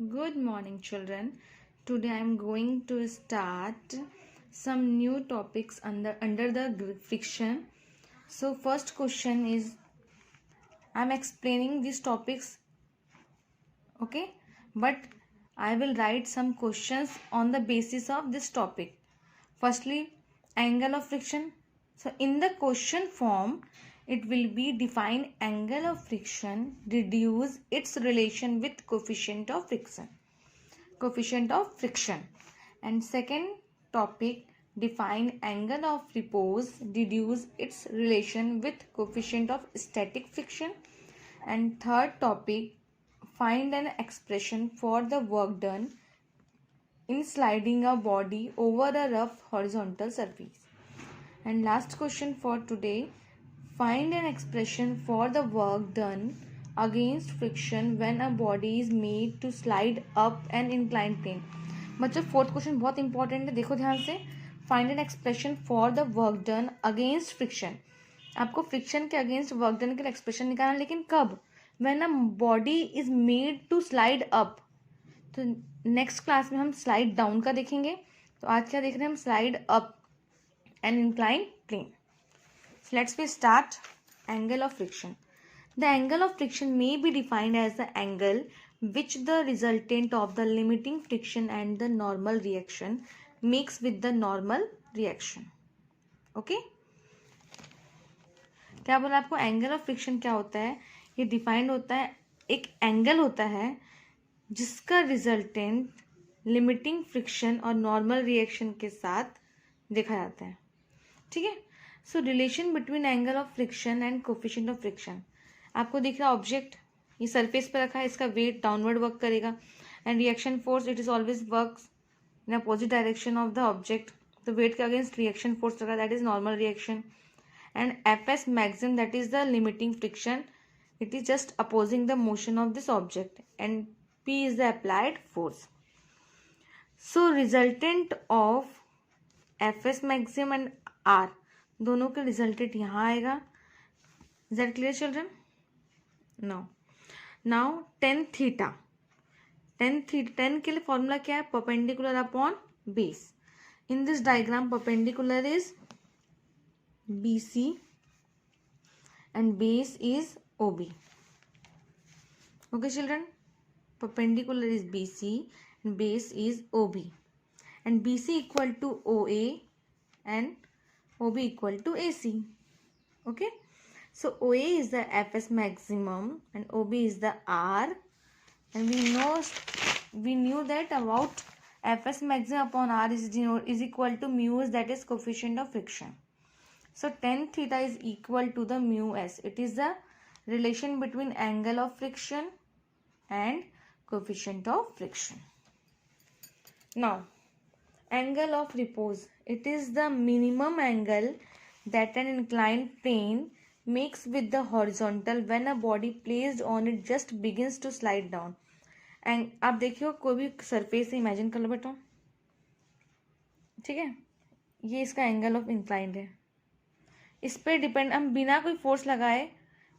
Good morning, children. Today I am going to start some new topics under the friction. So first question is I am explaining these topics, okay? But I will write some questions on the basis of this topic. Firstly, angle of friction. So in the question form, it will be define angle of friction, reduce its relation with coefficient of friction. And second topic, define angle of repose, deduce its relation with coefficient of static friction. And third topic, find an expression for the work done in sliding a body over a rough horizontal surface. And last question for today, find an expression for the work done against friction when a body is made to slide up an inclined plane. बच्चों fourth question बहुत important है, देखो ध्यान से. Find an expression for the work done against friction. आपको friction के against work done के लिए एक्सप्रेशन निकालना, लेकिन कब? When a body is made to slide up. तो नेक्स्ट क्लास में हम स्लाइड डाउन का देखेंगे. तो आज क्या देख रहे हैं हम? Slide up an incline plane. So let's we start angle of friction. The angle of friction may be defined as the angle which the resultant of the limiting friction and the normal reaction makes with the normal reaction. Okay? क्या बोला आपको? Angle of friction क्या होता है? ये defined होता है, एक एंगल होता है जिसका रिजल्टेंट लिमिटिंग फ्रिक्शन और नॉर्मल रिएक्शन के साथ देखा जाता है. ठीक है. सो relation between angle of friction and coefficient of friction. आपको दिख रहा है ऑब्जेक्ट, ये सरफेस पर रखा है, इसका वेट डाउनवर्ड वर्क करेगा. And reaction force, it is always works in opposite direction of the object. तो वेट के अगेंस्ट रिएक्शन फोर्स लगा, that is normal reaction. And F S maximum, that is the limiting friction, it is just opposing the motion of this object. And P is the applied force. So resultant of F S maximum and R, दोनों के resultant यहाँ आएगा. Is that clear children? Now tan theta. Tan के लिए formula क्या है? Perpendicular upon base. In this diagram perpendicular is B C and base is O B. Okay children, perpendicular is B C and base is O B. And B C equal to O A and OB equal to AC. Okay, so OA is the FS maximum and OB is the R, and we knew that about FS maximum upon R is equal to mu s, that is coefficient of friction. So tan theta is equal to the mu s. It is the relation between angle of friction and coefficient of friction. Now angle of repose, it is the minimum angle that an inclined plane makes with the horizontal when a body placed on it just begins to slide down. And आप देखियो कोई भी surface से imagine कर लो बेटा, ठीक है, ये इसका एंगल ऑफ इंक्लाइंड है. इस पर डिपेंड, हम बिना कोई फोर्स लगाए,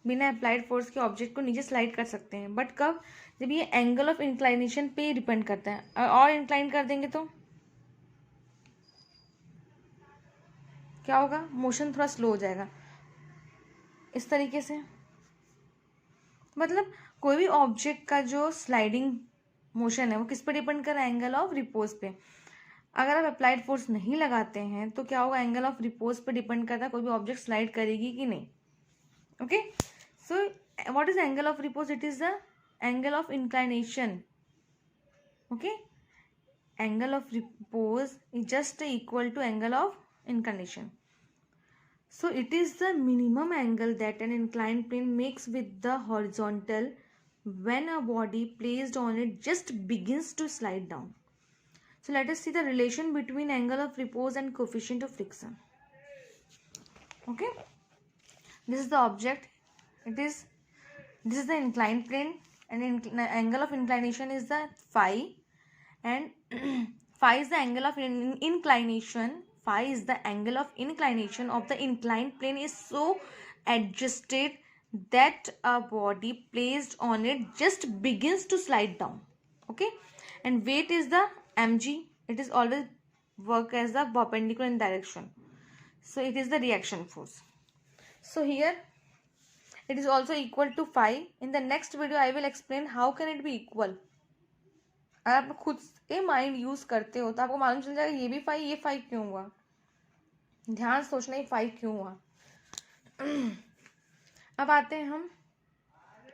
बिना अप्लाइड फोर्स के ऑब्जेक्ट को नीचे स्लाइड कर सकते हैं. बट कब? जब ये एंगल ऑफ इंक्लाइनेशन पे डिपेंड करता है. और इंक्लाइन कर देंगे तो क्या होगा? मोशन थोड़ा स्लो हो जाएगा इस तरीके से. मतलब कोई भी ऑब्जेक्ट का जो स्लाइडिंग मोशन है वो किस पे डिपेंड कर रहा है? एंगल ऑफ रिपोज पे. अगर आप अप्लाइड फोर्स नहीं लगाते हैं तो क्या होगा? एंगल ऑफ रिपोज पे डिपेंड करता है कोई भी ऑब्जेक्ट स्लाइड करेगी कि नहीं. Okay, so what is angle of repose? It is the angle of inclination. Okay, angle of repose is just equal to angle of inclination. So it is the minimum angle that an inclined plane makes with the horizontal when a body placed on it just begins to slide down. So let us see the relation between angle of repose and coefficient of friction. Okay, this is the object, this is the inclined plane, and angle of inclination is the phi, and phi is the angle of inclination. Phi is the angle of inclination of the inclined plane is so adjusted that a body placed on it just begins to slide down. Okay, and weight is the mg. It is always work as the perpendicular in direction, so it is the reaction force. So here it is also equal to phi. In the next video I will explain how can it be equal. अगर आप खुद से mind use करते हो तो आपको मालूम चल जाएगा ये भी फाई, ये फाई क्यों हुआ. ध्यान सोचना ही फाई क्यों हुआ. अब आते हैं हम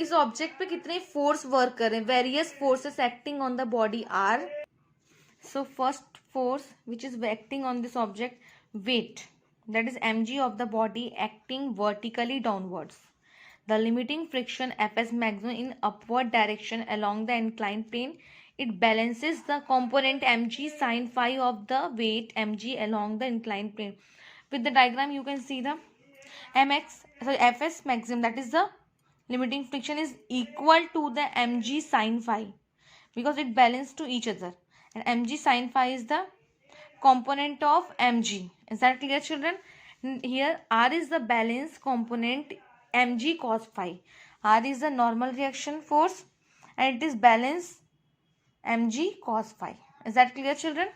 इस ऑब्जेक्ट पे कितने फोर्स वर्क कर रहे हैं. Various forces acting on the body are. So first force which is acting on this object, weight, that is mg of the body acting vertically downwards. The limiting friction Fs maximum in upward direction along the inclined plane. It balances the component mg sin phi of the weight mg along the inclined plane. With the diagram you can see the Fs maximum, that is the limiting friction, is equal to the mg sin phi because it balanced to each other, and mg sin phi is the component of mg. Is that clear, children? Here r is the balance component mg cos phi. R is the normal reaction force and it is balance mg cos phi. Is that clear, children?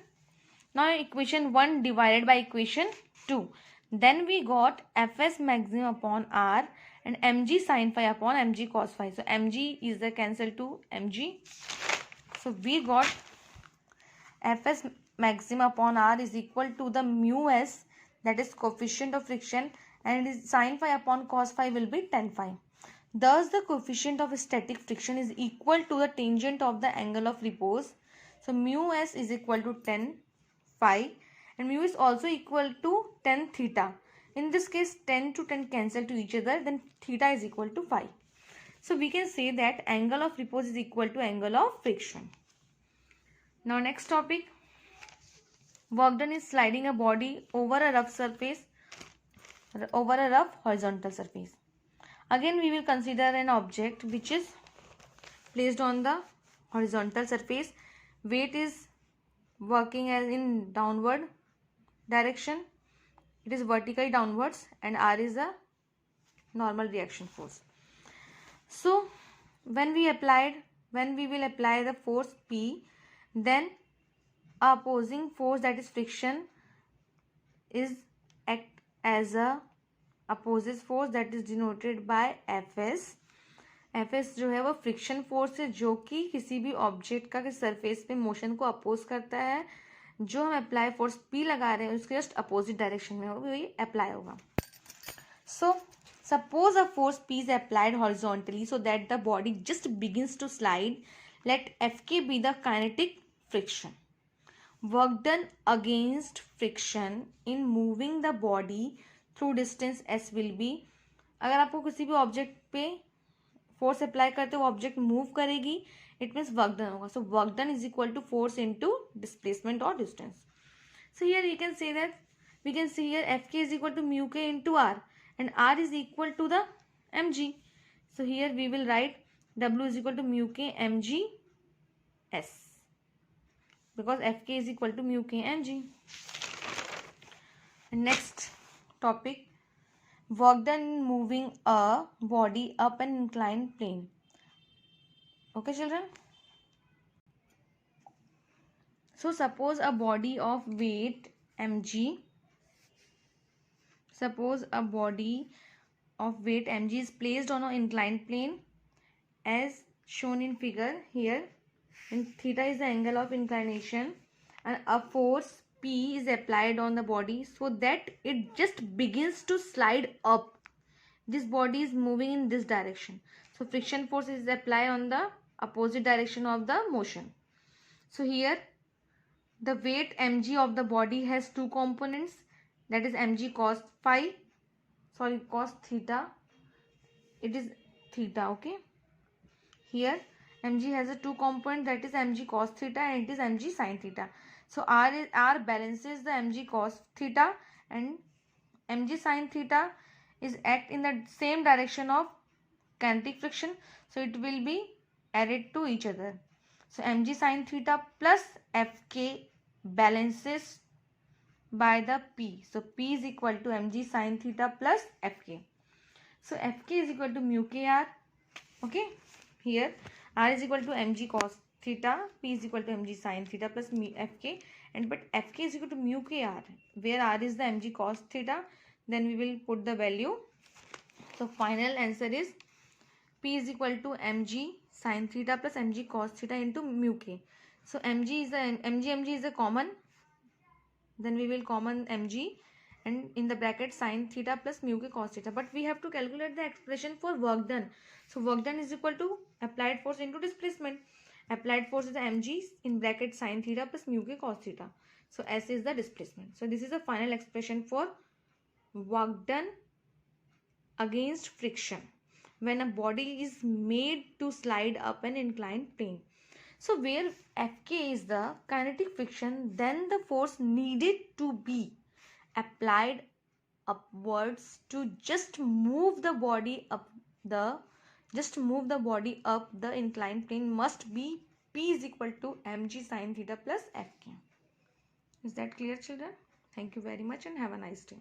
Now equation 1 divided by equation 2, then we got Fs maximum upon r and mg sin phi upon mg cos phi. So mg is the cancel to mg, so we got Fs maximum upon r is equal to the mu s, that is coefficient of friction, and it is sin phi upon cos phi will be tan phi. Thus the coefficient of static friction is equal to the tangent of the angle of repose. So mu s is equal to tan phi and mu is also equal to tan theta. In this case tan to tan cancel to each other, then theta is equal to phi. So we can say that angle of repose is equal to angle of friction. Now next topic, work done is sliding a body over a rough surface, over a rough horizontal surface. Again we will consider an object which is placed on the horizontal surface. Weight is working as in downward direction, it is vertically downwards, and r is a normal reaction force. So when we will apply the force P, then opposing force, that is friction, is act as a opposes force, that is denoted by Fs. Fs जो है वो friction force है जो कि किसी भी object का surface पे मोशन को अपोज करता है. जो हम अप्लाई फोर्स P लगा रहे हैं उसके जस्ट अपोजिट डायरेक्शन में होगा, वही अप्लाई होगा. सो suppose a force P is applied horizontally so that the body just begins to slide. Let Fk be the kinetic friction. Work done against friction in moving the body through distance s will be. अगर आपको किसी भी object पे force apply करते हो object move करेगी, it means work done होगा. So work done is equal to force into displacement और distance. So here we can say that we can see here Fk is equal to mu k into r and r is equal to the mg. So here we will write W is equal to mu k mg s because Fk is equal to mu k mg. Next topic, work done in moving a body up an inclined plane. Okay children, so suppose a body of weight mg, suppose a body of weight mg is placed on an inclined plane as shown in figure here, and theta is the angle of inclination, and a force P is applied on the body so that it just begins to slide up. This body is moving in this direction, so friction force is applied on the opposite direction of the motion. So here the weight mg of the body has two components, that is mg cos theta, it is theta. Okay, here mg has a two component, that is mg cos theta and it is mg sin theta. So r balances the mg cos theta and mg sin theta is act in the same direction of kinetic friction, so it will be added to each other. So mg sin theta plus Fk balances by the P. So P is equal to mg sin theta plus Fk. So Fk is equal to mu k r. Okay, here r is equal to mg cos theta, P is equal to mg sin theta plus fk, and but fk is equal to mu k r, where r is the mg cos theta. Then we will put the value. So final answer is P is equal to mg sin theta plus mg cos theta into mu k. So mg is a common, then we will common mg, and in the bracket sin theta plus mu k cos theta. But we have to calculate the expression for work done. So work done is equal to applied force into displacement. Applied force is the mg in bracket sin theta plus mu k cos theta. So S is the displacement. So this is the final expression for work done against friction when a body is made to slide up an inclined plane. So where Fk is the kinetic friction, then the force needed to be applied upwards to just move the body up the inclined plane must be P is equal to mg sin theta plus Fk. Is that clear, children? Thank you very much and have a nice day.